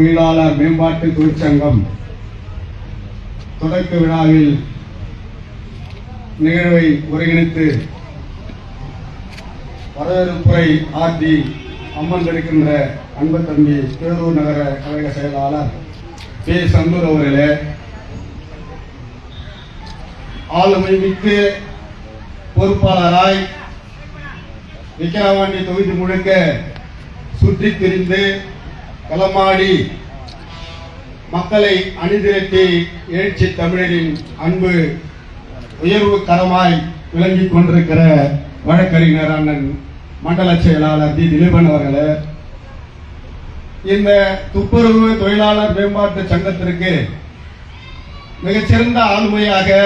தொழிலாளர் மேம்பாட்டு தொழிற்சங்கம் தொடக்க விழாவில் நிகழ்வை ஒருங்கிணைத்து வரவேற்புரை ஆற்றி அமர்ந்திருக்கின்ற அன்பு தம்பி பேரூர் நகர கழக செயலாளர் பி. சந்தூர் அவர்களே, ஆளுமை மிக்க பொறுப்பாளராய் விக்கிரவாண்டி தொகுதி முழுக்க சுற்றி திரிந்து களமாடி மக்களை அணிதிரட்டி எழுச்சி தமிழரின் அன்பு உயர்வு கரமாய் விளங்கிக் கொண்டிருக்கிற வழக்கறிஞர் அண்ணன் மண்டல செயலாளர் டி. திலீபன் அவர்களே, இந்த துப்புரவு தொழிலாளர் மேம்பாட்டு சங்கத்திற்கு மிகச்சிறந்த ஆளுமையாக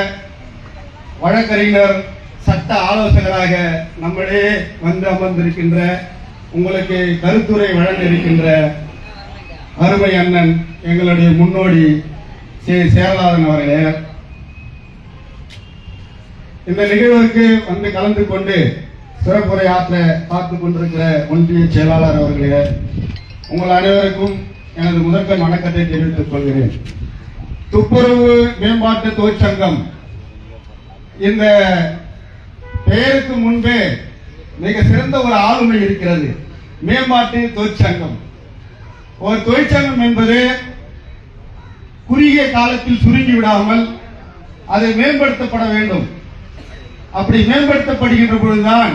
வழக்கறிஞர் சட்ட ஆலோசகராக நம்மளே வந்து அமர்ந்திருக்கின்ற உங்களுக்கு கருத்துரை வழங்க இருக்கின்ற அருமை அண்ணன் எங்களுடைய முன்னோடி சேரலாதன் அவர்களே, இந்த நிகழ்வுக்கு வந்து கலந்து கொண்டு சிறப்புரை ஆற்ற பார்த்துக் கொண்டிருக்கிற ஒன்றிய செயலாளர் அவர்களே, உங்கள் அனைவருக்கும் எனது முதற்கண் வணக்கத்தை தெரிவித்துக் கொள்கிறேன். துப்புரவு மேம்பாட்டு தொழிற்சங்கம் இந்த பெயருக்கு முன்பே மிக சிறந்த ஒரு ஆளுமை இருக்கிறது. மேம்பாட்டு தொழிற்சங்கம், ஒரு தொழிற்சங்கம் என்பது குறுகிய காலத்தில் சுருங்கி விடாமல் அதை மேம்படுத்தப்பட வேண்டும். அப்படி மேம்படுத்தப்படுகின்ற பொழுதுதான்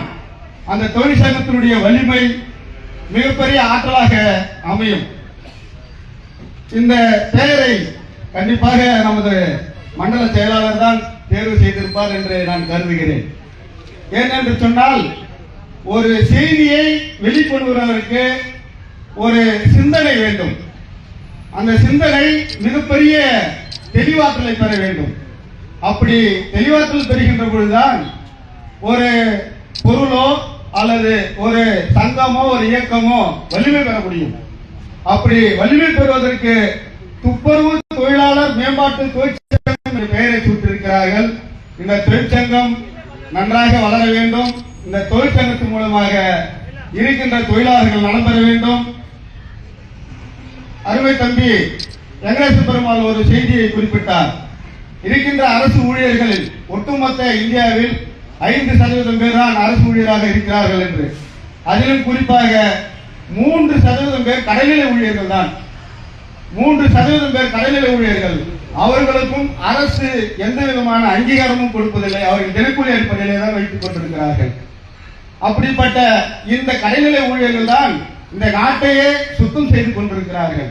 அந்த தொழிற்சங்கத்தினுடைய வலிமை மிகப்பெரிய ஆற்றலாக அமையும். இந்த பெயரை கண்டிப்பாக நமது மண்டல செயலாளர் தான் தேர்வு செய்திருப்பார் என்று நான் கருதுகிறேன். ஏனென்று சொன்னால், ஒரு செய்தியை வெளிக்கொண்டுவதற்கு ஒரு சிந்தனை வேண்டும். அந்த சிந்தனை மிகப்பெரிய தெளிவாற்றலை பெற வேண்டும். அப்படி தெளிவாற்றல் பெறுகின்ற பொழுதுதான் ஒரு பொருளோ அல்லது ஒரு சங்கமோ ஒரு இயக்கமோ வலிமை பெற முடியும். அப்படி வலிமை பெறுவதற்கு துப்புரவு தொழிலாளர் மேம்பாட்டு தொழிற்சங்கம் என்ற பெயரை சூட்டியிருக்கிறார்கள். இந்த தொழிற்சங்கம் நன்றாக வளர வேண்டும். இந்த தொழிற்சங்கத்தின் மூலமாக இருக்கின்ற தொழிலாளர்கள் நலம் பெற வேண்டும். அருமை தம்பி வெங்கடேச பெருமாள் ஒரு செய்தியை குறிப்பிட்டார். இருக்கின்ற அரசு ஊழியர்களில் ஒட்டுமொத்த இந்தியாவில் 5% பேர் தான் அரசு ஊழியராக இருக்கிறார்கள் என்று. அதிலும் குறிப்பாக 3% பேர் கடைநிலை ஊழியர்கள் தான். 3% பேர் கடைநிலை ஊழியர்கள். அவர்களுக்கும் அரசு எந்த விதமான அங்கீகாரமும் கொடுப்பதில்லை. அவர்கள் தினக்கூலி அடிப்படையிலே தான் வைத்துக் கொண்டிருக்கிறார்கள். அப்படிப்பட்ட இந்த கடைநிலை ஊழியர்கள் தான் இந்த நாட்டையே சுத்தம் செய்து கொண்டிருக்கிறார்கள்.